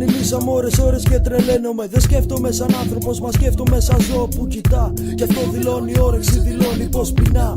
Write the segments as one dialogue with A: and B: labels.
A: ανηλύσαμε ώρες και τρελαίνομαι. Δεν σκέφτομαι σαν άνθρωπος, μα σκέφτομαι σαν ζώο που κοιτά. Κι αυτό δηλώνει όρεξη, δηλώνει πως πεινά.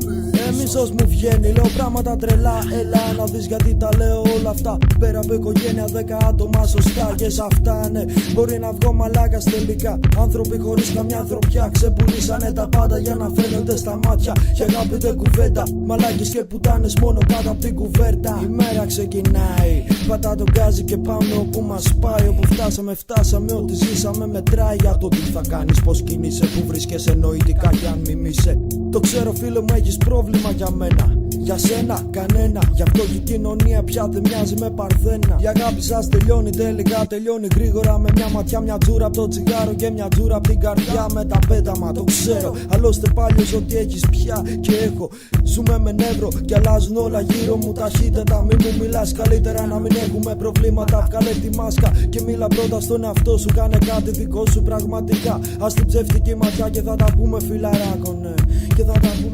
A: Μισός μου βγαίνει, λέω πράγματα τρελά. Έλα να δεις γιατί τα λέω όλα αυτά. Πέρα από οικογένεια, 10 άτομα σωστά. Και σε αυτά ναι, μπορεί να βγω μαλάκας τελικά. Άνθρωποι χωρίς καμιά ανθρωπιά ξεπουλήσανε τα πάντα για να φαίνονται στα μάτια. Και αγαπητέ κουβέντα, μαλάκες και πουτάνες μόνο κάτω απ' την κουβέρτα. Η μέρα ξεκινάει, πατά το γκάζι και πάμε όπου μας πάει. Όπου φτάσαμε, ό,τι ζήσαμε μετράει. Για το τι θα κάνεις, πως κινείσαι, που βρίσκεσαι νοητικά κι αν μιμείσαι. Το ξέρω φίλε μου, έχεις πρόβλημα για μένα. Για σένα κανένα, γι' αυτό και η κοινωνία πια δεν μοιάζει με παρθένα. Η αγάπη σας τελειώνει τελικά, τελειώνει γρήγορα. Με μια ματιά, μια τζούρα από το τσιγάρο και μια τζούρα από την καρδιά. Με τα πέταμα, το ξέρω. Άλλωστε πάλι ό,τι έχεις πια και έχω. Ζούμε με νεύρο και αλλάζουν όλα γύρω μου ταχύτερα. Μη μου μιλάς, καλύτερα να μην έχουμε προβλήματα. Βγάλε τη μάσκα και μίλα πρώτα στον εαυτό σου. Κάνε κάτι δικό σου πραγματικά. Ας την ψεύτικη ματιά και θα τα πούμε φιλαράκο, ναι. Και θα τα πούμε.